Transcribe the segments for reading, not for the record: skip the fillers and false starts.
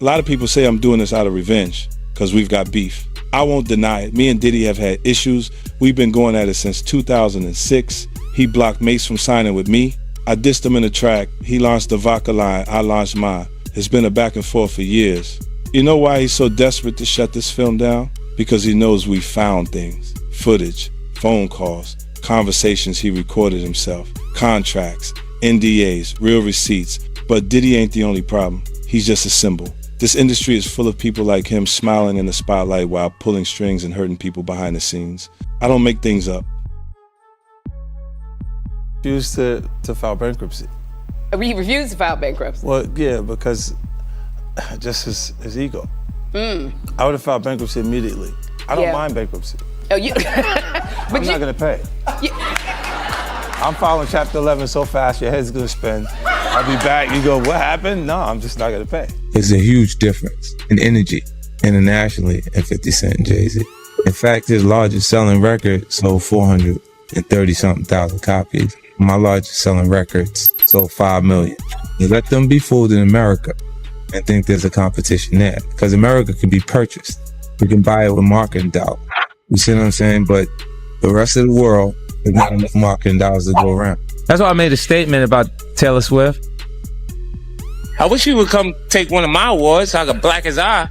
A lot of people say I'm doing this out of revenge, because we've got beef. I won't deny it. Me and Diddy have had issues. We've been going at it since 2006. He blocked Mace from signing with me. I dissed him in a track. He launched the vodka line. I launched mine. It's been a back and forth for years. You know why he's so desperate to shut this film down? Because he knows we found things. Footage, phone calls, conversations he recorded himself, contracts, NDAs, real receipts. But Diddy ain't the only problem. He's just a symbol. This industry is full of people like him smiling in the spotlight while pulling strings and hurting people behind the scenes. I don't make things up. Refused to file bankruptcy. He refused to file bankruptcy? Well, yeah, because just his ego. I would have filed bankruptcy immediately. I don't mind bankruptcy. Oh, you? I'm not gonna pay. I'm filing Chapter 11 so fast your head's gonna spin. I'll be back, you go, what happened? No, I'm just not gonna pay. There's a huge difference in energy internationally in 50 Cent and Jay-Z. In fact, his largest selling record sold 430-something thousand copies. My largest selling records sold 5 million. You let them be fooled in America and think there's a competition there. Because America can be purchased. You can buy it with marketing dollars. You see what I'm saying? But the rest of the world, there's not enough marketing dollars to go around. That's why I made a statement about Taylor Swift. I wish you would come take one of my awards so I could black his eye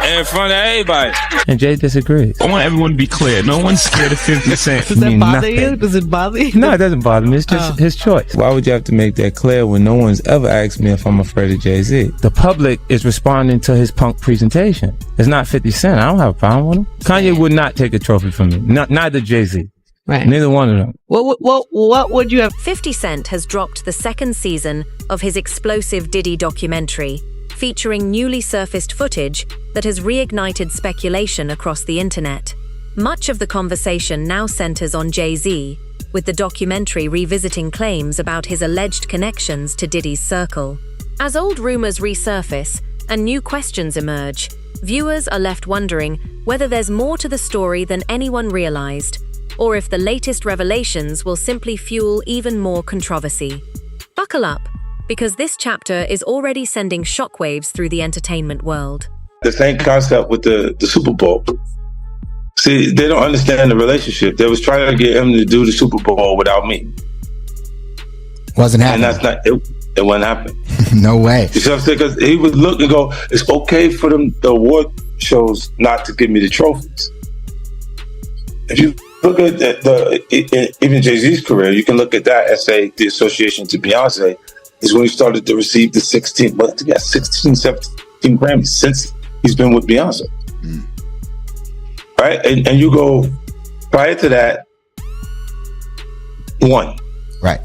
in front of everybody. And Jay disagrees. I want everyone to be clear. No one's scared of 50 Cent. Does that bother you? Does it bother you? No, it doesn't bother me. It's just his choice. Why would you have to make that clear when no one's ever asked me if I'm afraid of Jay-Z? The public is responding to his punk presentation. It's not 50 Cent. I don't have a problem with him. Kanye would not take a trophy from me. Neither Jay-Z. Right. Neither one of them. What would you have? 50 Cent has dropped the second season of his explosive Diddy documentary, featuring newly surfaced footage that has reignited speculation across the internet. Much of the conversation now centers on Jay-Z, with the documentary revisiting claims about his alleged connections to Diddy's circle. As old rumors resurface and new questions emerge, viewers are left wondering whether there's more to the story than anyone realized, or if the latest revelations will simply fuel even more controversy. Buckle up, because this chapter is already sending shockwaves through the entertainment world. The same concept with the Super Bowl. See, they don't understand the relationship. They was trying to get him to do the Super Bowl without me. Wasn't happening. And that's not, it wouldn't happen. No way. You see what I'm saying? Because he would look and go, it's okay for them, the award shows, not to give me the trophies. If you look at even Jay-Z's career, you can look at that as, say, the association to Beyonce is when he started to receive the 16, 17 Grammys since he's been with Beyonce. Right? And you go, prior to that, 1. Right.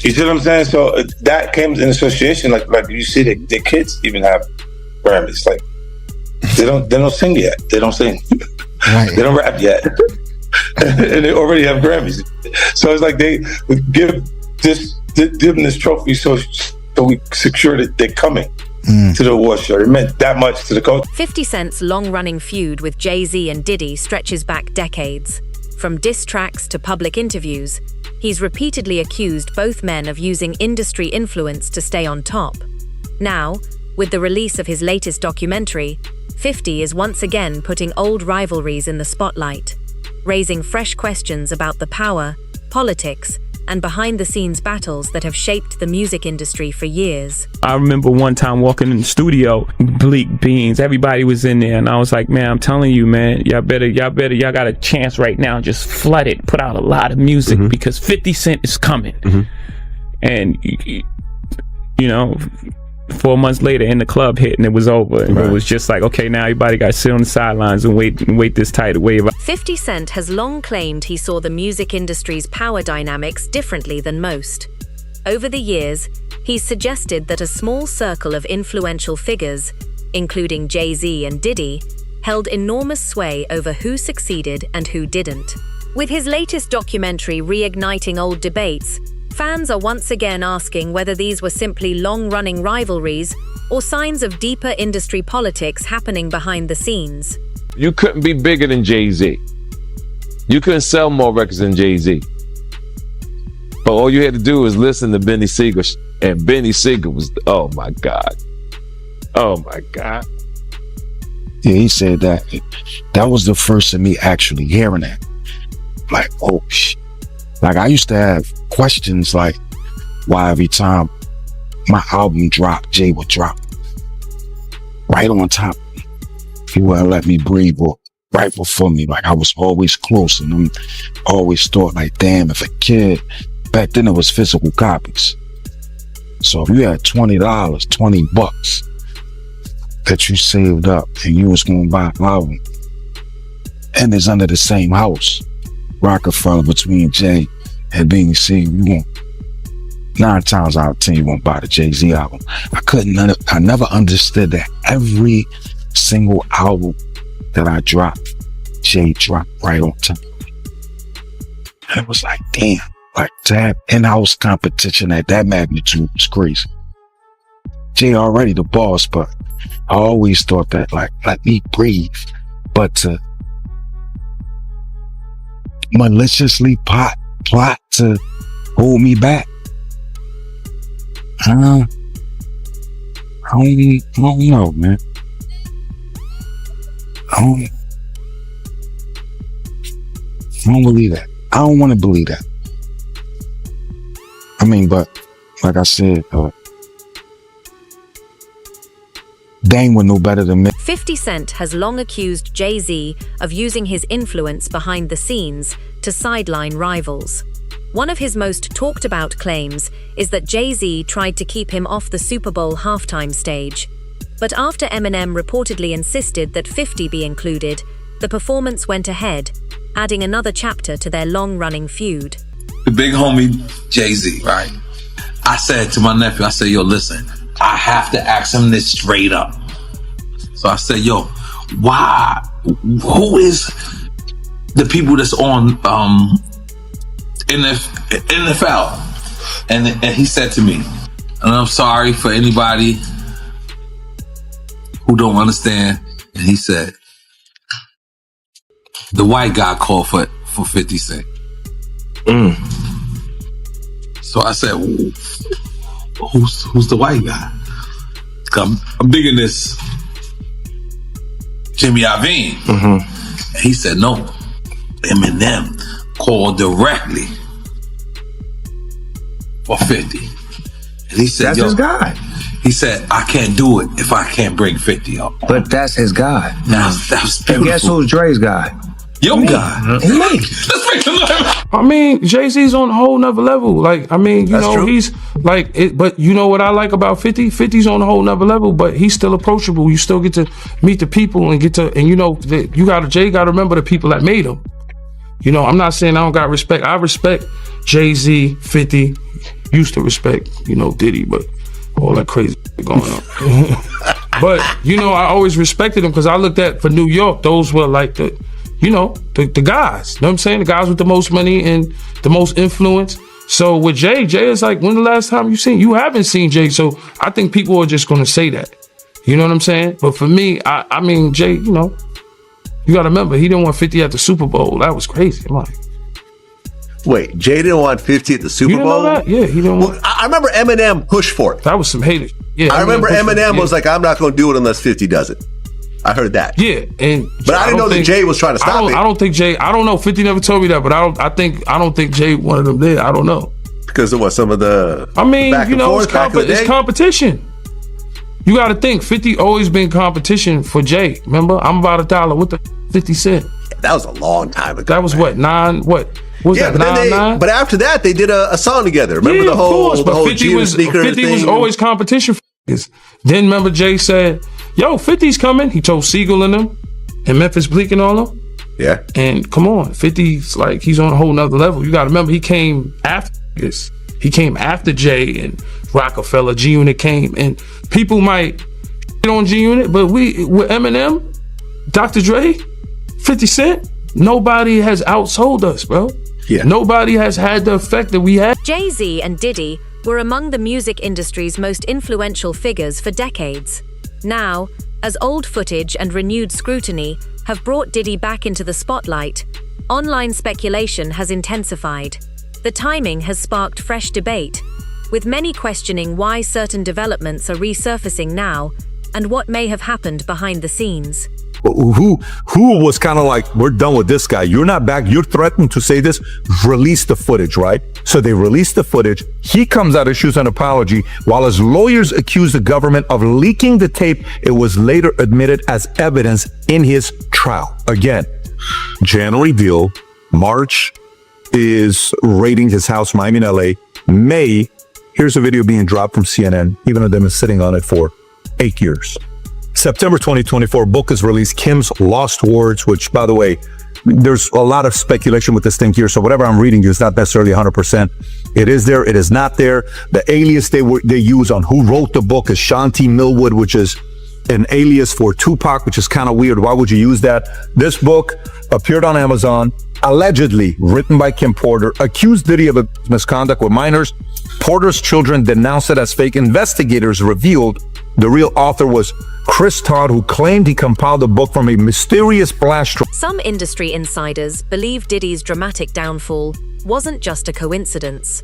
You see what I'm saying? So that came in association, like you see the kids even have Grammys. Like they don't sing yet. They don't sing. Right. They don't rap yet. And they already have Grammys. So it's like they would give them this trophy so we secure that they're coming to the award show. It meant that much to the culture. 50 Cent's long-running feud with Jay-Z and Diddy stretches back decades. From diss tracks to public interviews, he's repeatedly accused both men of using industry influence to stay on top. Now, with the release of his latest documentary, 50 is once again putting old rivalries in the spotlight, raising fresh questions about the power, politics, and behind-the-scenes battles that have shaped the music industry for years. I remember one time walking in the studio, Bleak Beans, everybody was in there, and I was like, man, I'm telling you, man, y'all got a chance right now, just flood it, put out a lot of music, because 50 Cent is coming. And, you know, 4 months later, in the club hit and it was over. And it was just like, okay, now everybody got to sit on the sidelines and wait this tidal wave. 50 Cent has long claimed he saw the music industry's power dynamics differently than most. Over the years, he's suggested that a small circle of influential figures, including Jay-Z and Diddy, held enormous sway over who succeeded and who didn't. With his latest documentary reigniting old debates, fans are once again asking whether these were simply long-running rivalries or signs of deeper industry politics happening behind the scenes. You couldn't be bigger than Jay-Z. You couldn't sell more records than Jay-Z. But all you had to do was listen to Benny Siegel And Benny Siegel was, oh my God. Oh my God. Yeah, he said that. That was the first of me actually hearing that. Like, oh shit. Like, I used to have questions like why every time my album dropped, Jay would drop right on top. He wouldn't let me breathe or right before me. Like, I was always close, and I always thought like, damn, if a kid, back then it was physical copies. So if you had $20, $20 that you saved up and you was going to buy an album, and it's under the same house, Rockefeller, between Jay and Beanie Siegel, you won't, 9 times out of 10, you won't buy the Jay-Z album. I never understood that every single album that I dropped, Jay dropped right on time. And it was like, damn, like to have in-house competition at that magnitude was crazy. Jay already the boss, but I always thought that, like, let me breathe. But to maliciously plot to hold me back, I don't know, man. I don't believe that. I don't want to believe that. I mean, but like I said, Dame was no better than me. 50 Cent has long accused Jay-Z of using his influence behind the scenes to sideline rivals. One of his most talked about claims is that Jay-Z tried to keep him off the Super Bowl halftime stage. But after Eminem reportedly insisted that 50 be included, the performance went ahead, adding another chapter to their long-running feud. The big homie Jay-Z, right? I said to my nephew, I said, yo, listen, I have to ask him this straight up. So I said, yo, why? Who is the people that's on NFL? And he said to me, and I'm sorry for anybody who don't understand. And he said, the white guy called for 50 Cent. So I said, who's the white guy? I'm digging this Jimmy Iovine. And he said, no, Eminem called directly for 50. And he said, that's his guy. He said, I can't do it if I can't bring 50 up. But that's his guy. That was beautiful. And guess who's Dre's guy? Your guy. Me. Let's make him. I mean, Jay-Z's on a whole nother level. Like, I mean, you know, he's like, but you know what I like about 50? 50's on a whole nother level, but he's still approachable. You still get to meet the people and you know, Jay got to remember the people that made him. You know, I'm not saying I don't got respect. I respect Jay-Z, 50, used to respect, you know, Diddy, but all that crazy going on. But, you know, I always respected him because I looked at, for New York, those were like the guys. You know what I'm saying? The guys with the most money and the most influence. So with Jay is like, when the last time you haven't seen Jay. So I think people are just going to say that. You know what I'm saying? But for me, I mean, Jay, you know, you got to remember, he didn't want 50 at the Super Bowl. That was crazy. I'm like, wait, Jay didn't want 50 at the Super Bowl? Know that? Yeah, he didn't want. I remember Eminem pushed for it. That was some haters. Yeah, I remember Eminem was like, I'm not going to do it unless 50 does it. I heard that. Yeah, but I didn't know that Jay was trying to stop it. I don't think Jay. I don't know. 50 never told me that, but I don't think Jay wanted them there. I don't know because of what some of the. I mean, you know, it's competition. You got to think. 50 always been competition for Jay. Remember, I'm about $1 with the 50 Cent. That was a long time ago. That was what 9. What was that? 9? But after that, they did a song together. Remember the whole 50 was always competition for niggas. Then remember Jay said, yo, 50's coming. He told Siegel and them and Memphis Bleak and all them. Yeah. And come on, 50's like, he's on a whole nother level. You got to remember, he came after this. He came after Jay and Rockefeller. G-Unit came. And people might get on G-Unit, but with Eminem, Dr. Dre, 50 Cent, nobody has outsold us, bro. Yeah. Nobody has had the effect that we had. Jay-Z and Diddy were among the music industry's most influential figures for decades. Now, as old footage and renewed scrutiny have brought Diddy back into the spotlight, online speculation has intensified. The timing has sparked fresh debate. with many questioning why certain developments are resurfacing now and what may have happened behind the scenes. Who was kind of like, we're done with this guy. You're not back. You're threatened to say this. Release the footage, right? So they released the footage. He comes out, issues an apology. While his lawyers accused the government of leaking the tape, it was later admitted as evidence in his trial. Again, January deal. March is raiding his house, Miami and LA. May, here's a video being dropped from CNN, even though they've been sitting on it for 8 years. September 2024, book is released, Kim's Lost Words, which, by the way, there's a lot of speculation with this thing here. So whatever I'm reading is not necessarily 100%. It is there. It is not there. The alias they use on who wrote the book is Shanti Millwood, which is an alias for Tupac, which is kind of weird. Why would you use that? This book appeared on Amazon, allegedly written by Kim Porter, accused Diddy of misconduct with minors. Porter's children denounced it as fake. Investigators revealed the real author was Chris Todd, who claimed he compiled the book from a mysterious blast. Some industry insiders believe Diddy's dramatic downfall wasn't just a coincidence.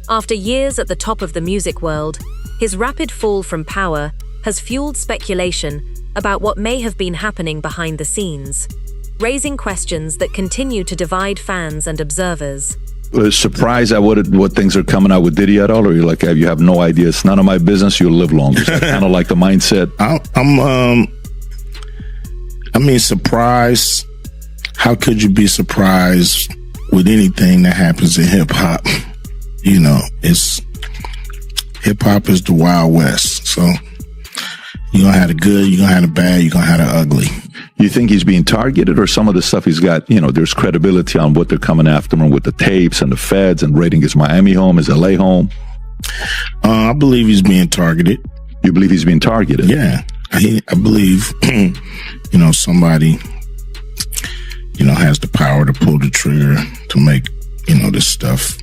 After years at the top of the music world, his rapid fall from power has fueled speculation about what may have been happening behind the scenes, raising questions that continue to divide fans and observers. Surprised at what things are coming out with Diddy at all, or you're like, you have no idea, it's none of my business, you'll live longer? Kind of like the mindset. Surprised. How could you be surprised with anything that happens in hip hop? You know, hip hop is the Wild West. So you're gonna have the good, you're gonna have the bad, you're gonna have the ugly. You think he's being targeted, or some of the stuff he's got, there's credibility on what they're coming after him with the tapes and the feds and raiding his Miami home, his LA home? I believe he's being targeted. You believe he's being targeted? Yeah. I believe, somebody, has the power to pull the trigger to make, this stuff,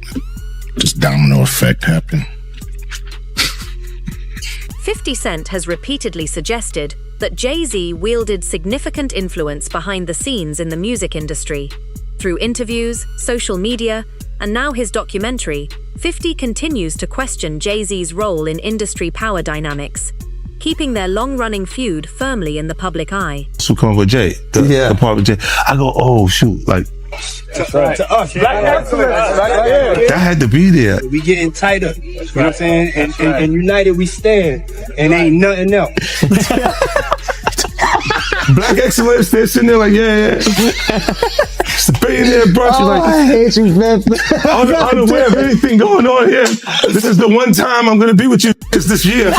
this domino effect happen. 50 Cent has repeatedly suggested that Jay-Z wielded significant influence behind the scenes in the music industry. Through interviews, social media, and now his documentary, 50 continues to question Jay-Z's role in industry power dynamics, keeping their long-running feud firmly in the public eye. So come with Jay, the part with Jay. I go, oh shoot, like to us, Black excellence, that had to be there. We getting tighter, you know what I'm saying? And united we stand, and ain't nothing else. Black excellence, they're sitting there like, yeah. It's a billionaire brunch. Oh, Like, I hate you, man. Unaware of anything going on here. This is the one time I'm gonna be with you this year.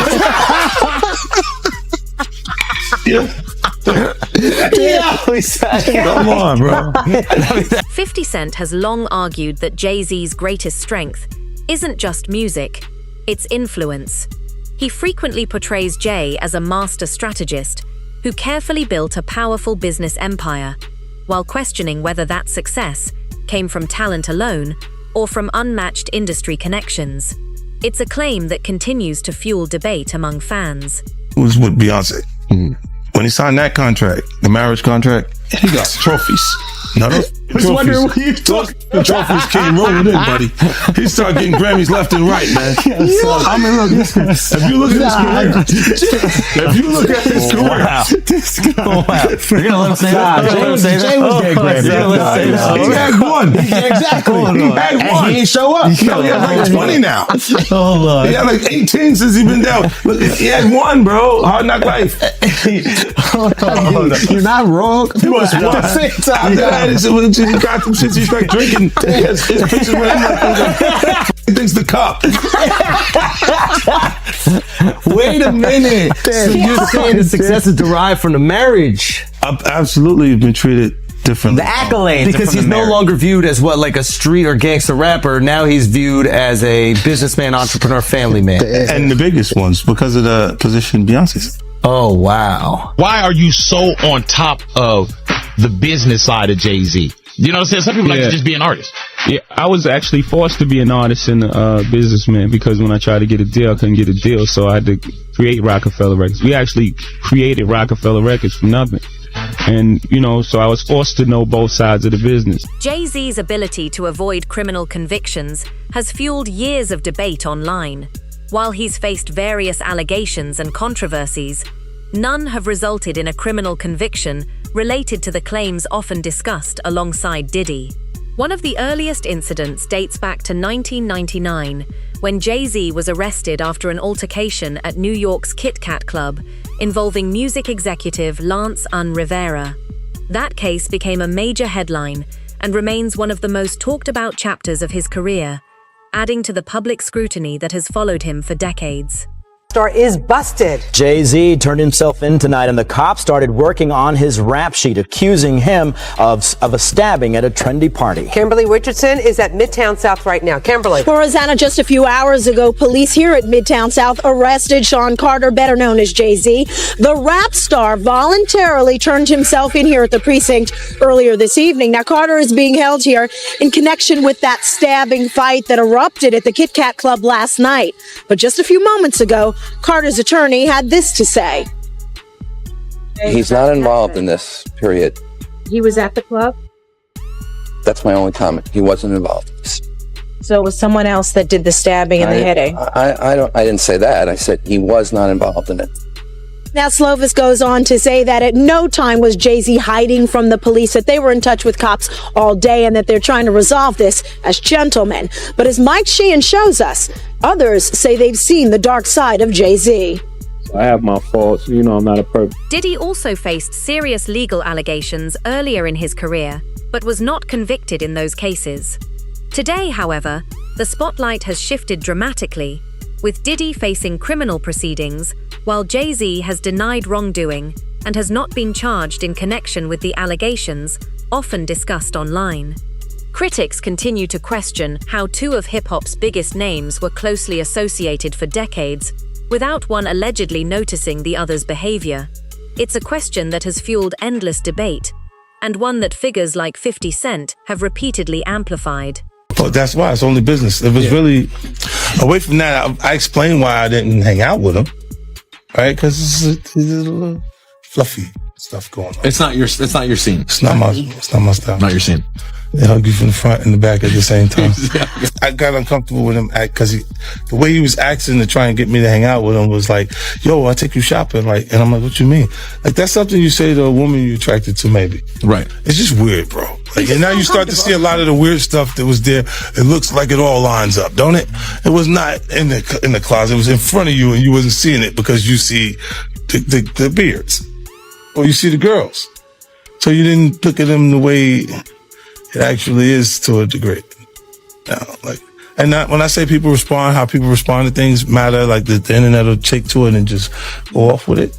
Come on, bro. 50 Cent has long argued that Jay-Z's greatest strength isn't just music, it's influence. He frequently portrays Jay as a master strategist who carefully built a powerful business empire, while questioning whether that success came from talent alone or from unmatched industry connections. It's a claim that continues to fuel debate among fans. It was with Beyonce. When he signed that contract, the marriage contract, he got trophies. No, those trophies, the trophies came rolling in, buddy. He started getting Grammys left and right, man. I mean, look, if you look at his career, You're gonna let him say that? Jay was getting Grammys. He had one. Exactly. He had one. And he ain't show up. He had like 20 now. Oh, Lord. He had like 18 since he been down. Look, he had one, bro. Hard Knock Life. You're not wrong. He was one. He got them shits. He's like drinking. His pictures with him like he thinks the cup. Wait a minute. So you're saying the success is derived from the marriage? Absolutely, been treated differently. The accolades. Because he's no longer viewed as like a street or gangster rapper. Now he's viewed as a businessman, entrepreneur, family man. And the biggest ones because of the position Beyonce's. Oh, wow. Why are you so on top of the business side of Jay-Z? You know what I'm saying? Some people like to just be an artist. Yeah, I was actually forced to be an artist and a businessman because when I tried to get a deal, I couldn't get a deal, so I had to create Rockefeller Records. We actually created Rockefeller Records from nothing. And, so I was forced to know both sides of the business. Jay-Z's ability to avoid criminal convictions has fueled years of debate online. While he's faced various allegations and controversies, none have resulted in a criminal conviction related to the claims often discussed alongside Diddy. One of the earliest incidents dates back to 1999, when Jay-Z was arrested after an altercation at New York's Kit Kat Club involving music executive Lance Rivera. That case became a major headline and remains one of the most talked about chapters of his career, adding to the public scrutiny that has followed him for decades. Star is busted. Jay-Z turned himself in tonight, and the cops started working on his rap sheet, accusing him of a stabbing at a trendy party. Kimberly Richardson is at Midtown South right now. Kimberly. Well, Rosanna, just a few hours ago, police here at Midtown South arrested Sean Carter, better known as Jay-Z. The rap star voluntarily turned himself in here at the precinct earlier this evening. Now, Carter is being held here in connection with that stabbing fight that erupted at the Kit Kat Club last night. But just a few moments ago, Carter's attorney had this to say. He's not involved in this, period. He was at the club? That's my only comment. He wasn't involved. So it was someone else that did the stabbing and the hitting? I didn't say that. I said he was not involved in it. Now, Slovis goes on to say that at no time was Jay-Z hiding from the police, that they were in touch with cops all day and that they're trying to resolve this as gentlemen. But as Mike Sheehan shows us, others say they've seen the dark side of Jay-Z. I have my faults, I'm not a perfect. Diddy also faced serious legal allegations earlier in his career, but was not convicted in those cases. Today, however, the spotlight has shifted dramatically, with Diddy facing criminal proceedings, while Jay-Z has denied wrongdoing and has not been charged in connection with the allegations often discussed online. Critics continue to question how two of hip-hop's biggest names were closely associated for decades, without one allegedly noticing the other's behavior. It's a question that has fueled endless debate, and one that figures like 50 Cent have repeatedly amplified. Well, that's why it's only business. It was really, away from that, I explained why I didn't hang out with him, right? Because it's a little fluffy stuff going on. It's not your scene. It's not my style. Not your scene. They hug you from the front and the back at the same time. I got uncomfortable with him because the way he was acting to try and get me to hang out with him was like, yo, I'll take you shopping. Like, and I'm like, what you mean? Like, that's something you say to a woman you're attracted to, maybe. Right. It's just weird, bro. Like, and now you start to see a lot of the weird stuff that was there. It looks like it all lines up, don't it? It was not in the closet. It was in front of you and you wasn't seeing it because you see the beards or you see the girls. So you didn't look at them the way it actually is to a degree. When I say people respond, how people respond to things matter, like the internet will take to it and just go off with it.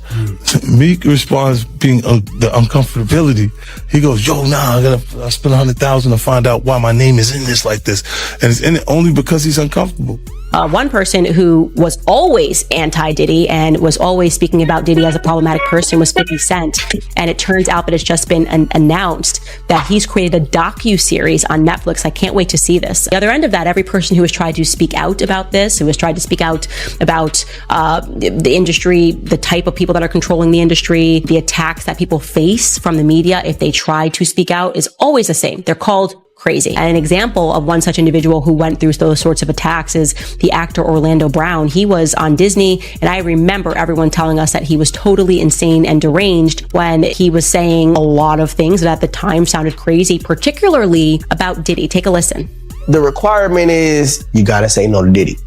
Meek responds being the uncomfortability. He goes, yo, I spend $100,000 to find out why my name is in this like this. And it's in it only because he's uncomfortable. One person who was always anti-Diddy and was always speaking about Diddy as a problematic person was 50 Cent. And it turns out that it's just been announced that he's created a docu-series on Netflix. I can't wait to see this. The other end of that, every person who has tried to speak out about this, who has tried to speak out about the industry, the type of people that are controlling the industry, the attacks that people face from the media if they try to speak out, is always the same. They're called crazy. And an example of one such individual who went through those sorts of attacks is the actor Orlando Brown. He was on Disney, and I remember everyone telling us that he was totally insane and deranged when he was saying a lot of things that at the time sounded crazy, particularly about Diddy. Take a listen. The requirement is you gotta say no to Diddy.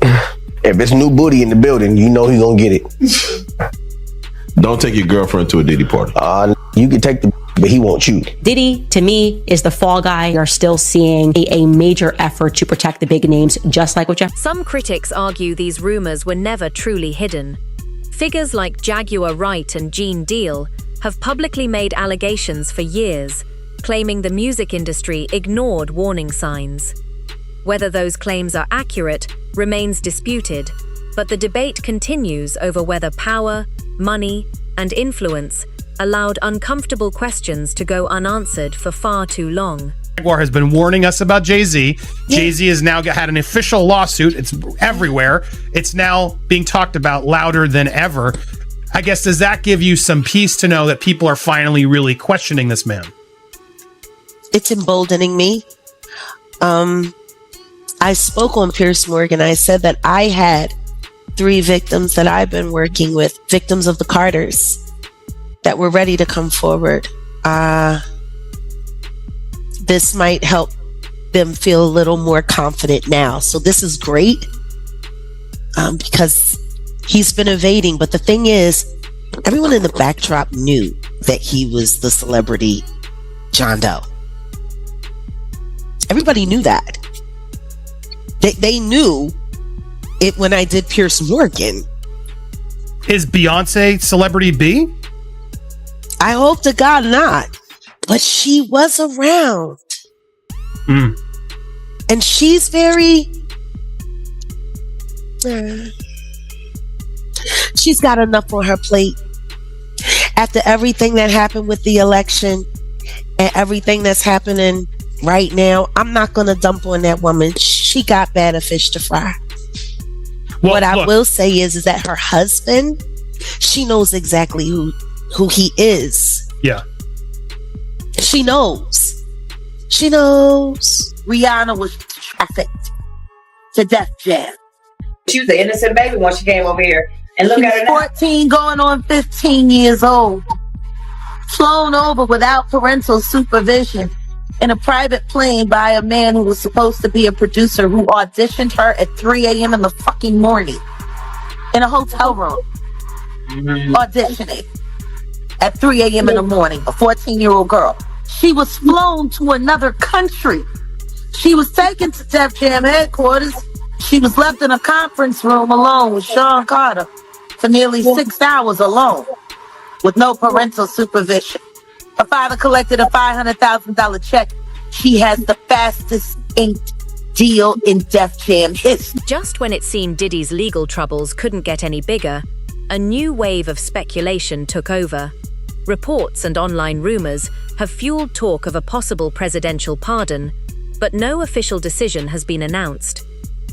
If it's new booty in the building, you know he's gonna get it. Don't take your girlfriend to a Diddy party. You can take the, but he won't you. Diddy, to me, is the fall guy. We are still seeing a major effort to protect the big names, just like with Jeff. Some critics argue these rumors were never truly hidden. Figures like Jaguar Wright and Gene Deal have publicly made allegations for years, claiming the music industry ignored warning signs. Whether those claims are accurate remains disputed, but the debate continues over whether power, money, and influence allowed uncomfortable questions to go unanswered for far too long. Jaguar has been warning us about Jay-Z. Jay-Z has now had an official lawsuit. It's everywhere. It's now being talked about louder than ever. I guess, does that give you some peace to know that people are finally really questioning this man? It's emboldening me. I spoke on Piers Morgan. I said that I had 3 victims that I've been working with, victims of the Carters, that were ready to come forward. This might help them feel a little more confident now. So this is great because he's been evading. But the thing is, everyone in the backdrop knew that he was the celebrity John Doe. Everybody knew that. They knew it when I did Piers Morgan. Is Beyonce celebrity B? I hope to God not. But she was around. And she's very... she's got enough on her plate. After everything that happened with the election and everything that's happening right now, I'm not going to dump on that woman. She got better fish to fry. Well, what I will say is that her husband, she knows exactly who he is. Yeah. She knows. She knows. Rihanna was trafficked to Def Jam. She was an innocent baby when she came over here. And look at her now. 14 going on 15 years old. Flown over without parental supervision in a private plane by a man who was supposed to be a producer who auditioned her at 3 a.m. in the fucking morning in a hotel room. Auditioning at 3 a.m. in the morning, a 14-year-old girl. She was flown to another country. She was taken to Def Jam headquarters. She was left in a conference room alone with Sean Carter for nearly 6 hours alone with no parental supervision. Her father collected a $500,000 check. She has the fastest inked deal in Def Jam history. Just when it seemed Diddy's legal troubles couldn't get any bigger, a new wave of speculation took over. Reports and online rumors have fueled talk of a possible presidential pardon, but no official decision has been announced.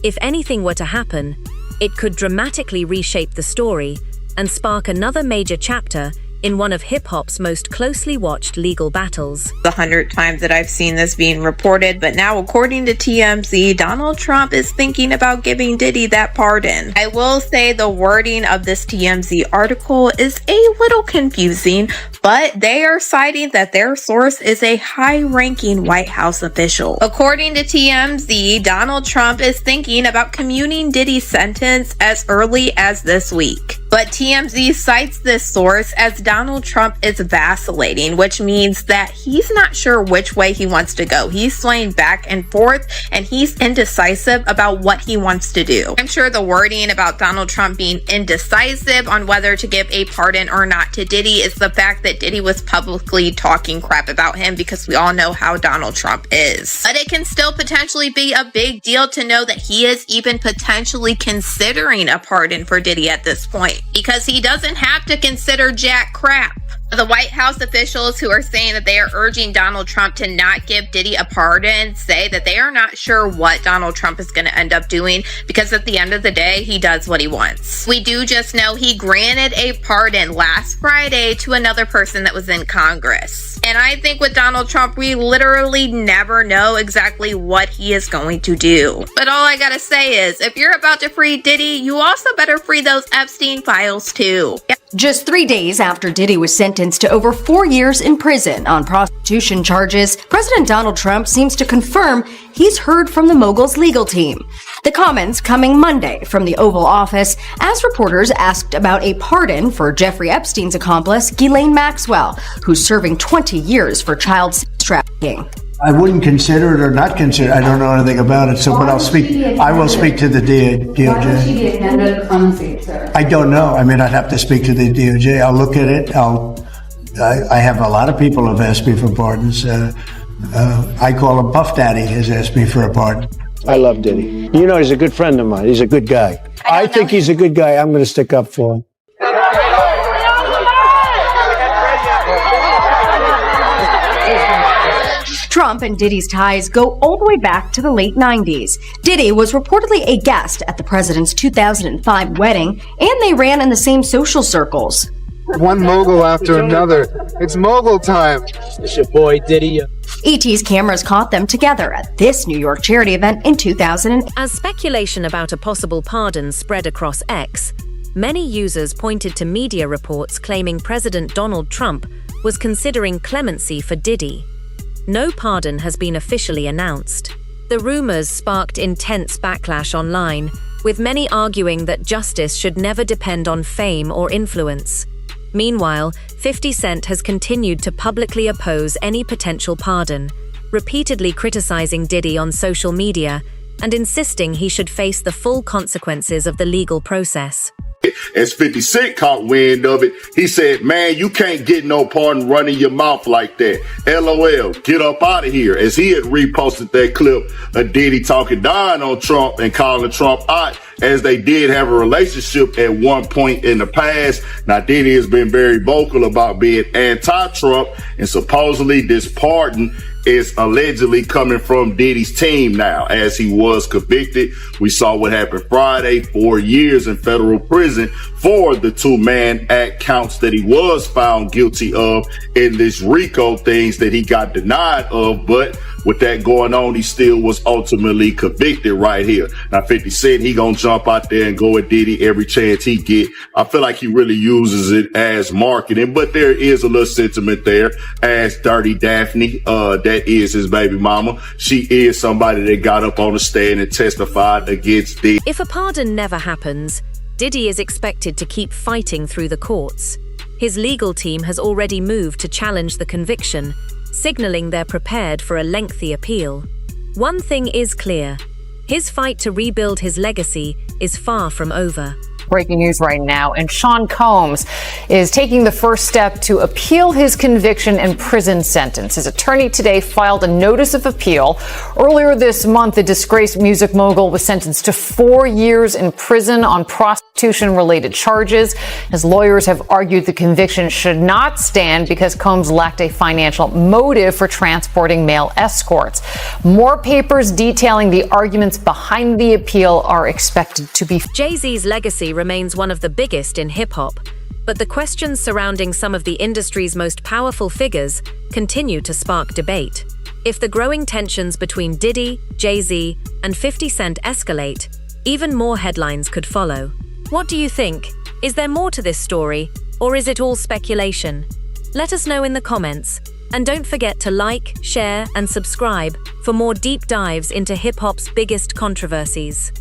If anything were to happen, it could dramatically reshape the story and spark another major chapter in one of hip-hop's most closely watched legal battles. The 100 times that I've seen this being reported, but now according to TMZ, Donald Trump is thinking about giving Diddy that pardon. I will say the wording of this TMZ article is a little confusing, but they are citing that their source is a high-ranking White House official. According to TMZ, Donald Trump is thinking about commuting Diddy's sentence as early as this week. But TMZ cites this source as Donald Trump is vacillating, which means that he's not sure which way he wants to go. He's swaying back and forth, and he's indecisive about what he wants to do. I'm sure the wording about Donald Trump being indecisive on whether to give a pardon or not to Diddy is the fact that Diddy was publicly talking crap about him, because we all know how Donald Trump is. But it can still potentially be a big deal to know that he is even potentially considering a pardon for Diddy at this point, because he doesn't have to consider jack crap. The White House officials who are saying that they are urging Donald Trump to not give Diddy a pardon say that they are not sure what Donald Trump is going to end up doing, because at the end of the day, he does what he wants. We do just know he granted a pardon last Friday to another person that was in Congress. And I think with Donald Trump, we literally never know exactly what he is going to do. But all I gotta say is, if you're about to free Diddy, you also better free those Epstein files too. Just 3 days after Diddy was sentenced to over 4 years in prison on prostitution charges, President Donald Trump seems to confirm he's heard from the mogul's legal team. The comments coming Monday from the Oval Office as reporters asked about a pardon for Jeffrey Epstein's accomplice, Ghislaine Maxwell, who's serving 20 years for child sex trafficking. I wouldn't consider it or not consider it. I don't know anything about it, but I will speak to the DOJ. Why would she be attended at clemency, sir? I don't know. I mean, I'd have to speak to the DOJ. I'll look at it. I have a lot of people have asked me for pardons. I call him Puff Daddy has asked me for a pardon. I love Diddy. You know, he's a good friend of mine. He's a good guy. I think he's a good guy. I'm going to stick up for him. Trump and Diddy's ties go all the the way back to the late 90s. Diddy was reportedly a guest at the president's 2005 wedding, and they ran in the same social circles. One mogul after another. It's mogul time. It's your boy Diddy. ET's cameras caught them together at this New York charity event in 2000. As speculation about a possible pardon spread across X, many users pointed to media reports claiming President Donald Trump was considering clemency for Diddy. No pardon has been officially announced. The rumors sparked intense backlash online, with many arguing that justice should never depend on fame or influence. Meanwhile, 50 Cent has continued to publicly oppose any potential pardon, repeatedly criticizing Diddy on social media and insisting he should face the full consequences of the legal process. As 50 Cent caught wind of it, he said, man, you can't get no pardon running your mouth like that. LOL, get up out of here. As he had reposted that clip of Diddy talking down on Trump and calling Trump out, as they did have a relationship at one point in the past. Now, Diddy has been very vocal about being anti-Trump, and supposedly this pardon is allegedly coming from Diddy's team now, as he was convicted. We saw what happened Friday, 4 years in federal prison for the 2-man act counts that he was found guilty of in this RICO things that he got denied of. But with that going on, he still was ultimately convicted right here. Now, 50 Cent, he gonna jump out there and go at Diddy every chance he get. I feel like he really uses it as marketing, but there is a little sentiment there as Dirty Daphne, that is his baby mama. She is somebody that got up on the stand and testified against Diddy. If a pardon never happens, Diddy is expected to keep fighting through the courts. His legal team has already moved to challenge the conviction, signaling they're prepared for a lengthy appeal. One thing is clear: his fight to rebuild his legacy is far from over. Breaking news right now, and Sean Combs is taking the first step to appeal his conviction and prison sentence. His attorney today filed a notice of appeal. Earlier this month, the disgraced music mogul was sentenced to 4 years in prison on prostitution-related charges. His lawyers have argued the conviction should not stand because Combs lacked a financial motive for transporting male escorts. More papers detailing the arguments behind the appeal are expected to be. Jay-Z's legacy remains one of the biggest in hip-hop, but the questions surrounding some of the industry's most powerful figures continue to spark debate. If the growing tensions between Diddy, Jay-Z, and 50 Cent escalate, even more headlines could follow. What do you think? Is there more to this story, or is it all speculation? Let us know in the comments, and don't forget to like, share, and subscribe for more deep dives into hip-hop's biggest controversies.